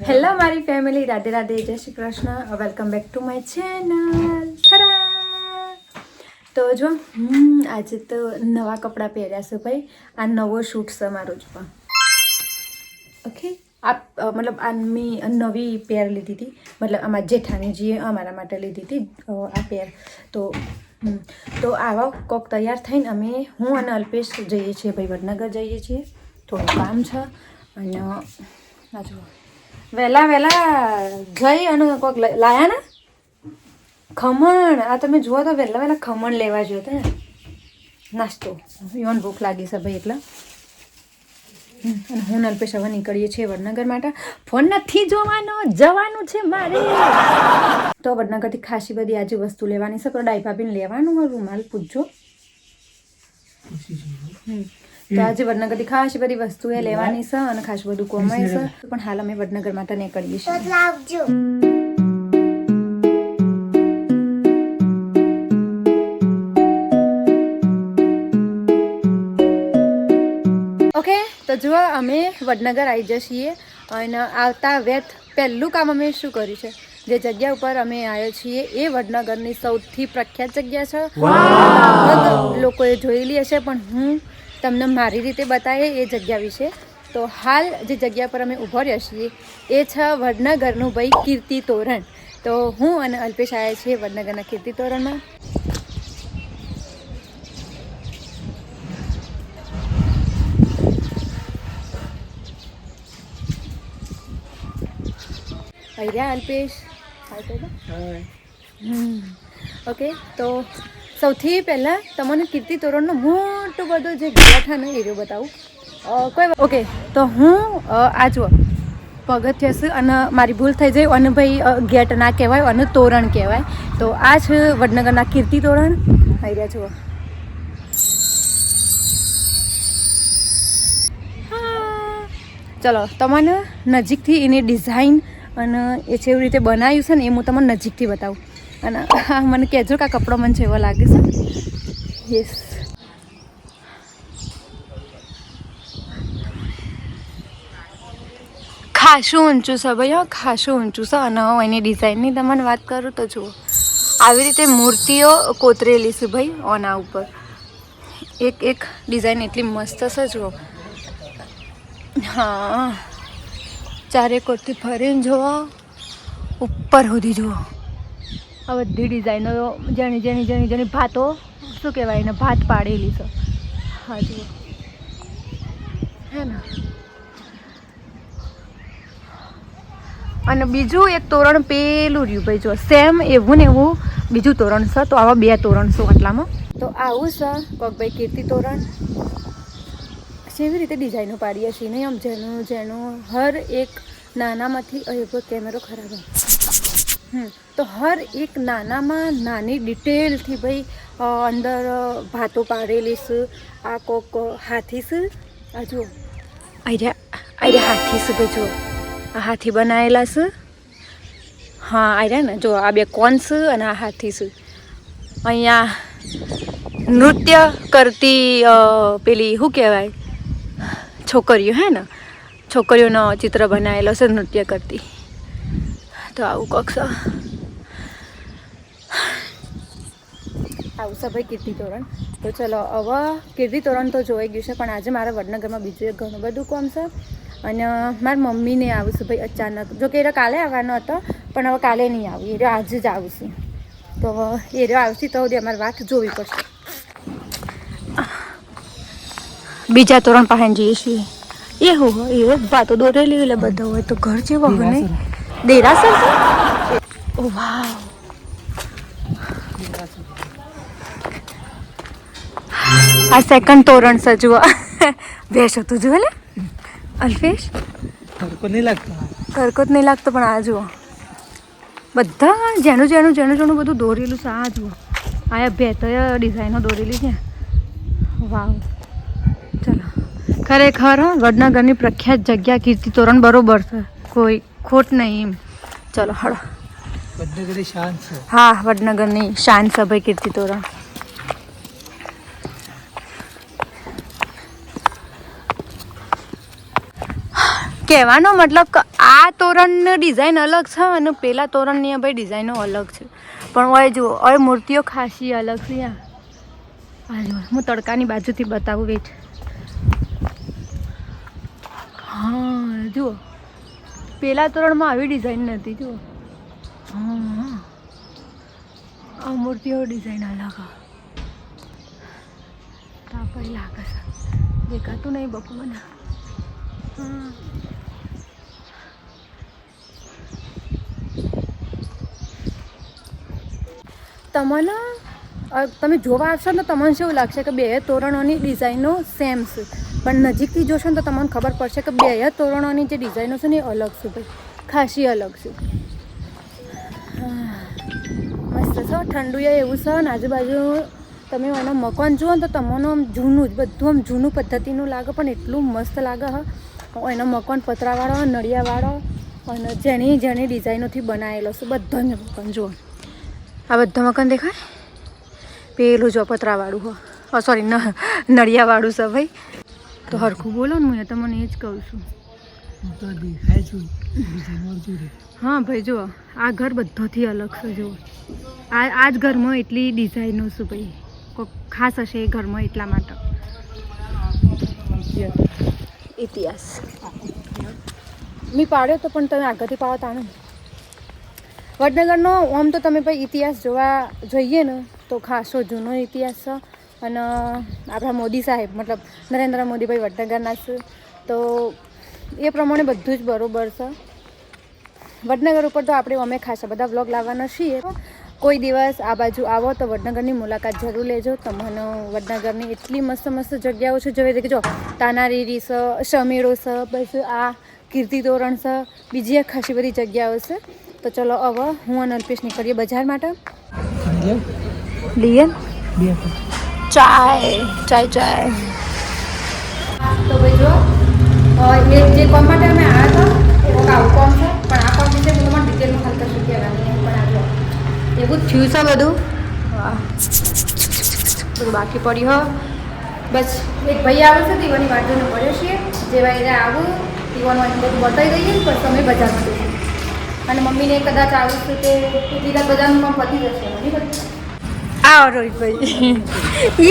Hello મારી family, Radhe Radhe, જય Shri Krishna, welcome back to my channel. Thara તો જો આજે તો નવા કપડાં પહેર્યા છે ભાઈ. આ નવો શૂટ છે મારો જ પણ ઓકે. આ મતલબ આ મેં નવી પેર લીધી હતી, મતલબ અમારા જેઠાણીજીએ અમારા માટે લીધી હતી આ પેર. તો આવા કોક તૈયાર થઈને હું અને અલ્પેશ જઈએ છીએ ભાઈ, વડનગર જઈએ છીએ. થોડું કામ છે અને આ જુઓ વહેલા જઈ અને કોઈક લાયા ને ખમણ. આ તમે જુઓ તો વહેલા ખમણ લેવા જોઈએ તો નાસ્તો. યોન ભૂખ લાગી છે ભાઈ એટલે. અને હું અલ્પેશ હવે નીકળીએ છીએ વડનગર માટે. ફોન નથી જોવાનો, જવાનું છે મારે. તો વડનગરથી ખાસી બધી આજે વસ્તુ લેવાની છે. તો ડાયભાભીને લેવાનું હોય રૂમાલ પૂછજો. તો આજે વડનગરથી ખાસી બધી વસ્તુ એ લેવાની છે અને ખાસું બધું કોમાય છે. પણ હાલ અમે વડનગર માટે નીકળીએ છીએ. ઓકે, તો જુઓ અમે વડનગર આવી જઈએ અને આવતા વેત પહેલું કામ અમે શું કર્યું છે, જે જગ્યા ઉપર અમે આવ્યા છીએ એ વડનગરની સૌથી પ્રખ્યાત જગ્યા છે. લગભગ લોકોએ જોયેલી હશે પણ હું તમને મારી રીતે બતાવીએ એ જગ્યા વિશે. તો હાલ જે જગ્યા પર અમે ઊભા રહ્યા છીએ એ છે વડનગરનું ભાઈ કીર્તિ તોરણ. તો હું અને અલ્પેશ આવ્યા છીએ વડનગરના કીર્તિ તોરણમાં. રહ્યા અલ્પેશ. ઓકે, તો સૌથી પહેલાં તમને કીર્તિ તોરણનો મોટો બધો જે ગેટ ને એરિયો બતાવું. ઓકે, તો હું આ જુઓ પગથિયા છે અને મારી ભૂલ થઈ જાય અને ભાઈ ગેટ ના કહેવાય અને તોરણ કહેવાય. તો આ છે વડનગરના કીર્તિ તોરણ. આવી રહ્યા જુઓ. ચલો તમને નજીકથી એની ડિઝાઇન અને એ છે એવી રીતે બનાવ્યું છે ને એ હું તમને નજીકથી બતાવું. અને મને કહેજો કે આ કપડો મને છે એવો લાગે છે. યસ, ખાસું ઊંચું છે ભાઈ, ખાસું ઊંચું છે. અને એની ડિઝાઇનની તમને વાત કરું તો જુઓ આવી રીતે મૂર્તિઓ કોતરેલી છે ભાઈ ઓના ઉપર. એક ડિઝાઇન એટલી મસ્ત છે જુઓ. હા, ચારે કોરથી ફરીને જુઓ ઉપર સુધી જુઓ. આ બધી ડિઝાઇનો જેની ભાતો શું કહેવાય એને ભાત પાડેલી છે. હા જુઓ હે ને. અને બીજું એક તોરણ પેલું રહ્યું ભાઈ જો સેમ એવું ને એવું બીજું તોરણ છે. તો આવા 2 તોરણ છે આટલામાં. તો આવું છે કોક ભાઈ કીર્તિ તોરણ. કેવી રીતે ડિઝાઇનો પાડીએ છીએ નહીં આમ જેનું હર એક નાનામાંથી એવો કેમેરો ખરાબ આવે. તો હર એક નાનામાં નાની ડિટેલથી ભાઈ અંદર ભાતો પાડેલી છે. આ કોક હાથી છે. આ જુઓ આર્યા હાથી છે ભાઈ જુઓ. આ હાથી બનાવેલા છે. હા આર્યા ને જો આ 2 કોણ છે અને આ હાથી છે. અહીંયા નૃત્ય કરતી પેલી શું કહેવાય છોકરીઓ હે ને, છોકરીઓનો ચિત્ર બનાવેલો છે નૃત્ય કરતી. તો આવું કક્ષ આવું છે ભાઈ કીર્તિ તોરણ. તો ચલો હવે કીર્તિ તોરણ તો જોઈ ગયું છે પણ આજે મારા વડનગરમાં બીજું એક ઘણું બધું કામ છે. અને મારી મમ્મીને આવું છે ભાઈ અચાનક. જો કે એ કાલે આવવાનો હતો પણ હવે કાલે નહીં આવી, એ આજે જ આવશે. તો એ આવશે તો અમારે વાત જોવી પડશે. બીજા તોરણ પાસે જઈએ છીએ. એ હોય એ વાતો દોરેલી એટલે બધા હોય તો ઘર જેવો હોય નહીં. દેરાસર છે. ઓ વાવ, આ સેકન્ડ તોરણ છે જુઓ. બેસો તું જુઓ લે અલ્પેશ. તડકો નહીં લાગતો પણ આ જુઓ બધા જેનું બધું દોરેલું છે. આ જુઓ આ બેતર ડિઝાઇનો દોરેલી છે. વાવ, ચલો ખરેખર વડનગરની પ્રખ્યાત જગ્યા કીર્તિ તોરણ બરોબર છે, કોઈ ખોટ નહીં એમ. ચલો હળો. વડનગરની શાન છે. હા, વડનગરની શાન છે ભાઈ કીર્તિ તોરણ. કહેવાનો મતલબ કે આ તોરણની ડિઝાઇન અલગ છે અને પેલા તોરણની ભાઈ ડિઝાઇનો અલગ છે, પણ હવે જુઓ હવે મૂર્તિઓ ખાસી અલગ છે. આ જુઓ હું તડકાની બાજુથી બતાવું વેટ. હા જુઓ પેલા તોરણમાં આવી ડિઝાઇન નથી. જુઓ હા આ મૂર્તિઓ ડિઝાઇન અલગ તાપડી લાગે છે, દેખાતું નહીં બપુ મને. હા તમને તમે જોવા આવશો ને તો તમને શું લાગશે કે બે તોરણોની ડિઝાઇનો સેમ છે, પણ નજીકથી જોશો ને તો તમને ખબર પડશે કે બે તોરણોની જે ડિઝાઇનો છે ને એ અલગ છે ભાઈ, ખાસી અલગ છે. મસ્ત છે ઠંડુ એવું છે ને આજુબાજુ તમે એનો મકાન જુઓ ને તો તમને આમ જૂનું જ બધું આમ જૂનું પદ્ધતિનું લાગે, પણ એટલું મસ્ત લાગે. હા એનો મકાન પતરાવાળો નળિયાવાળો અને જેની જેની ડિઝાઇનોથી બનાવેલો છે બધા જ મકાન જુઓ. આ બધા મકાન દેખાય, પેલું જો પતરાવાળું હો સોરી નળિયાવાળું છે ભાઈ. તો હરખું બોલો ને હું તો મને એ જ કહું છું. હા ભાઈ જુઓ આ ઘર બધાથી અલગ છે. જુઓ આ જ ઘરમાં એટલી ડિઝાઇનો છે ભાઈ, કોઈ ખાસ હશે એ ઘરમાં એટલા માટે. ઇતિહાસ મેં પાડ્યો તો પણ તમે આગળથી પાડો તાણે. વડનગરનો આમ તો તમે ભાઈ ઇતિહાસ જોવા જોઈએ ને તો ખાસો જૂનો ઇતિહાસ છે. અને આપણા મોદી સાહેબ મતલબ નરેન્દ્ર મોદીભાઈ વડનગરના છે, તો એ પ્રમાણે બધું જ બરાબર છે. વડનગર ઉપર તો આપણે અમે ખાસા બધા વ્લોગ લાવવાના છીએ. કોઈ દિવસ આ બાજુ આવો તો વડનગરની મુલાકાત જરૂર લેજો. તમને વડનગરની એટલી મસ્ત મસ્ત જગ્યાઓ છે જેવી રીતે જો તાનારીરી છે, સમેળો છે, બસ આ કીર્તિ તોરણ છે, બીજી એક ખાસી બધી જગ્યાઓ છે. તો ચલો હવે હું અને અલ્પેશ નીકળીએ બજાર માટે. લઈએ ચાય ચાય ચાય. તો ભાઈ જો એ જે કોમ માટે અમે આવ્યા હતા એ આવું કોમ છે, પણ આ કોમ વિશે હું તમારે ડિટેલમાં ખાલી કશું કહેવાની નહીં. પણ આ એવું જ થયું છે બધું. બધું બાકી પડ્યું હો. બસ એક ભાઈ આવે છે દીવાની વાટને પડ્યો છીએ, જેવા એને આવું દીવાનું બધું બતાવી દઈએ પછી અમે બજારમાં જઈએ. અને મમ્મીને કદાચ આવું છે તે દીધા બધાનું કામ પતી જશે. આવો રોહિતભાઈ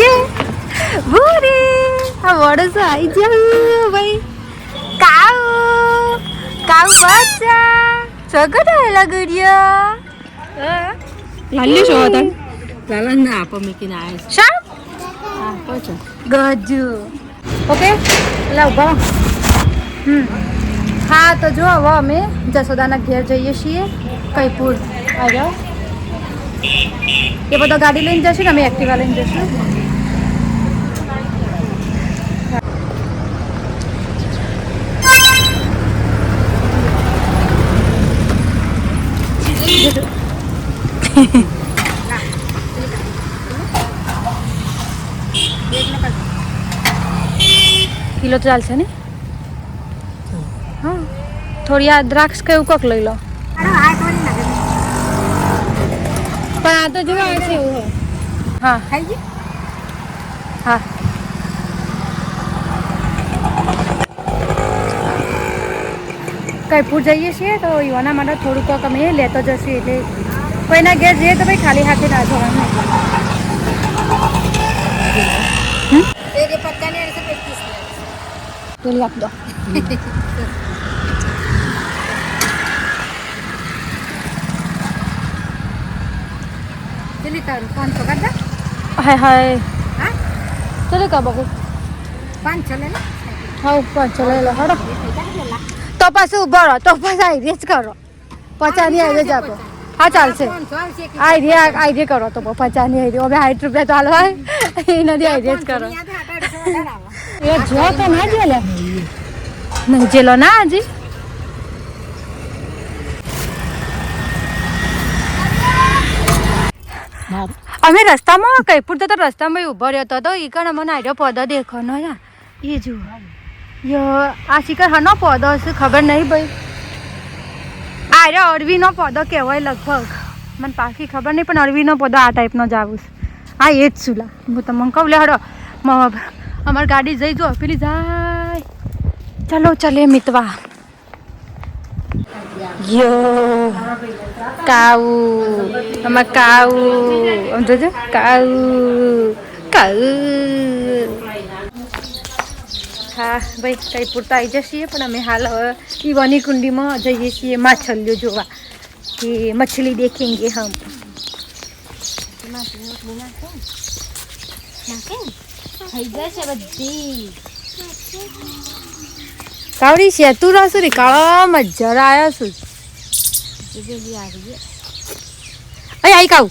એ ભૂરી આ વડસો આવી જાવ ભાઈ. કાવ કાવ બચ્ચા સગટ આવેલા ગુડિયા લાલ્યું છો તને લાલા ના આપો મેકીને આવે છે શા આપો છો ગજુ ઓકે લા ઉભા. હા તો જો હવે અમે જસોદાના ઘેર જઈએ છીએ કઈપુર. આ જાઓ એ બધો ગાડી લઈને જશું ને અમે એક્ટિવા લઈને જશું. કિલો તો ચાલશે ને? હા થોડી આ દ્રાક્ષ કે એવું કોક લઈ લો. પણ આ તો જોવા આવશે એવું હોય. હા હા કઈપુર જઈએ છીએ તો યુવાના માટે થોડું કોક અમે લેતો જશું. એટલે કોઈના ઘેર જઈએ તો ભાઈ ખાલી હાથે ના જવાનું. પેલી આપ દો. તારું 500 કાઢ. હાય હાય હા ચલો કા બકુ 500 લે. હા 500 લઈ લો હડો. તો પાછું ઉભો રહો તો પાછું આઈડિયા જ કરો. 50 ની આઈડિયા જ આપો. હા ચાલશે આઈડિયા કરો તો 50 ની આઈડિયા હવે 60 રૂપિયા તો હાલ હોય એ નથી આઈડિયા જ કરો. એ જો તો ના જેલે નહીં જેલો ના હજી. અમે રસ્તામાં કઈપુર તો રસ્તામાં ઉભો રહ્યો હતો એ કણ મને આઈડિયો પૌધો દેખો ને યાર એ જુઓ આ શિખર હનો પૌધો હશે ખબર નહીં ભાઈ. આર્યો અળવીનો પૌધો કહેવાય લગભગ, મને પાકી ખબર નહીં પણ અળવીનો પૌધો આ ટાઈપનો જ આવું છે. હા એ જ સુલા હું તમને કહું લે હડો અમારી ગાડી જઈ જો પેલી જાય. ચલો ચલે મિતવા ગયો કાઉ આમાં કાઉ આમ જોજો કાઉ કાઉ હા ભાઈ કઈ પૂરતા આવી જશે પણ અમે હાલ હવે ઈવાની કુંડીમાં જઈએ છીએ માછલીઓ જોવા કે મછલી દેખેંગે હમ કાવડી છે તું રાસુ રે કાળા મજા આવ્યા છું અય આઈ કાઉ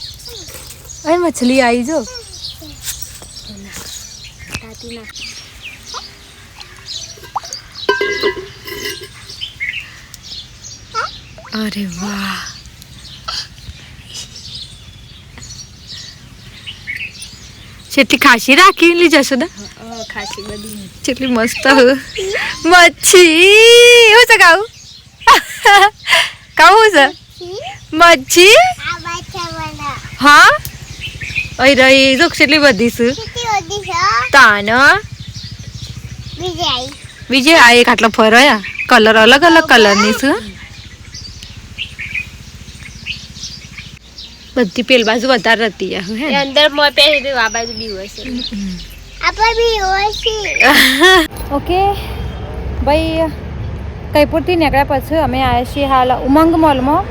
અય મછલી આવી જો અરે વાહ કેટલી ખાસી રાખી લી જશો ને ખાસી બધી કેટલી મસ્ત મચ્છી હું છે કાઉ કાઉ છે મચ્છી હા અઈ રહી જો કેટલી બધી છે તાન બીજે આ એક આટલો ફરયા કલર અલગ અલગ કલરની છે બધી પેલ બાજુ વધારે હતી હે અંદર મોય પહેરી આ બાજુ બી હોય છે આપણે બી હોય છે ઓકે ભાઈ કઈપુરથી નીકળ્યા પછી અમે આવ્યા છીએ હાલ ઉમંગ મોલમાં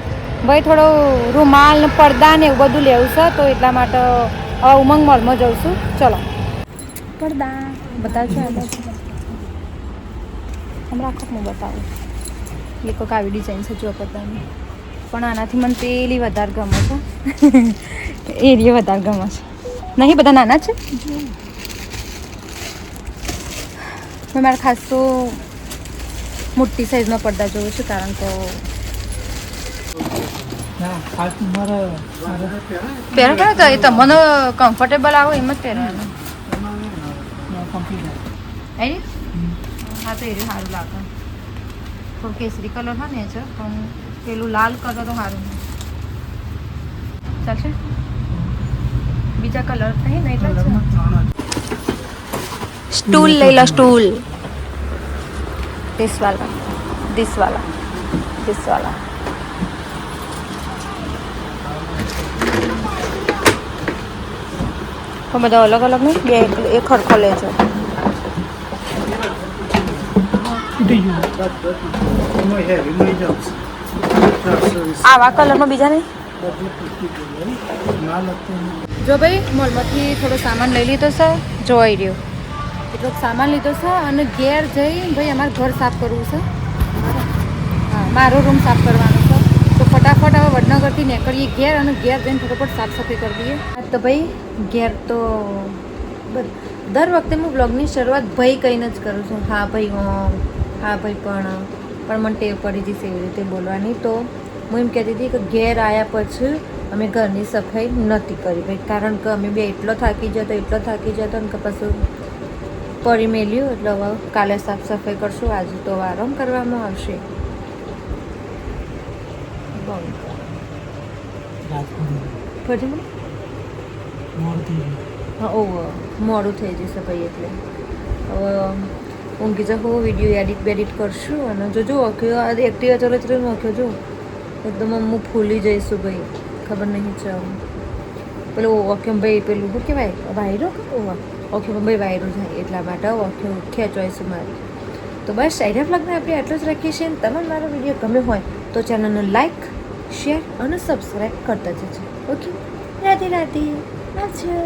ભાઈ થોડો રૂમાલ ને પડદા ને એવું બધું લેવું છે તો એટલા માટે હવે ઉમંગ મોલમાં જઉં છું ચલો પડદા બતાવજો હમણાં આખો બતાવું એ કોઈક આવી ડિઝાઇન છે જો પડદાની પણ આનાથી મને પેલી વધારે ગમે છે એરિયા વધારે ગમે છે નહીં બધા નાના છે મેં મારે ખાસ તો મોટી સાઈઝમાં પડદા જોઉં છું કારણ કે પહેરો કરો તો એ તમને કમ્ફર્ટેબલ આવો એમ જ પહેરવાનું આવી હા તો એ સારું લાગે થોડું કેસરી કલર હોય ને છે પણ પેલું લાલ કલર તો સારું ચાલશે બીજા કલર થઈ ને એટલે સ્ટૂલ લઈ લો સ્ટૂલ दिस वाला दिस वाला दिस वाला તો બધા અલગ અલગ નહીં બે એક ખરખો લેજો આવા કલરમાં બીજા નહીં જો ભાઈ મોલમાંથી થોડો સામાન લઈ લીધો છે જોઈ રહ્યો એટલો સામાન લીધો છે અને ઘેર જઈ ભાઈ અમારે ઘર સાફ કરવું છે હા મારો રૂમ સાફ કરવાનો છે તો ફટાફટ હવે વડનગરથી નીકળીએ ઘેર અને ઘેર જઈને ફટાફટ સાફ સફાઈ કરી દઈએ તો ભાઈ ઘેર તો દર વખતે હું બ્લોગની શરૂઆત ભાઈ કહીને જ કરું છું હા ભાઈ હા ભાઈ પણ મને ટેવ પડી જશે એવી રીતે બોલવાની તો હું એમ કહેતી હતી કે ઘેર આવ્યા પછી અમે ઘરની સફાઈ નહોતી કરી ભાઈ કારણ કે અમે બે એટલો થાકી જતો ને કે પછી પડી મેલ્યું એટલે હવે કાલે સાફ સફાઈ કરશું આજે તો આરામ કરવામાં આવશે હા મોડું થઈ જશે ભાઈ એટલે હવે ઊંઘી જાઉં વિડીયો એડિટ બેડિટ કરશું અને જોજો ઓખ્યો એક્ટિવા ચલો ઓખ્યો જો એકદમ હું ફૂલી જઈશું ભાઈ ખબર નહીં છે પેલું ઓખ્યો ભાઈ પેલું શું કહેવાય વાયરો ઓખ્યો ભાઈ વાયરો જાય એટલા માટે ઓખ્યો ખેંચવાઈશું મારે તો બસ સાઈડ વ્લોગને આપણે આટલું જ રાખીએ છીએ તમને મારો વિડીયો ગમ્યો હોય તો ચેનલને લાઈક શેર અને સબસ્ક્રાઈબ કરતા જજો ઓકે રાધે રાધે આવજો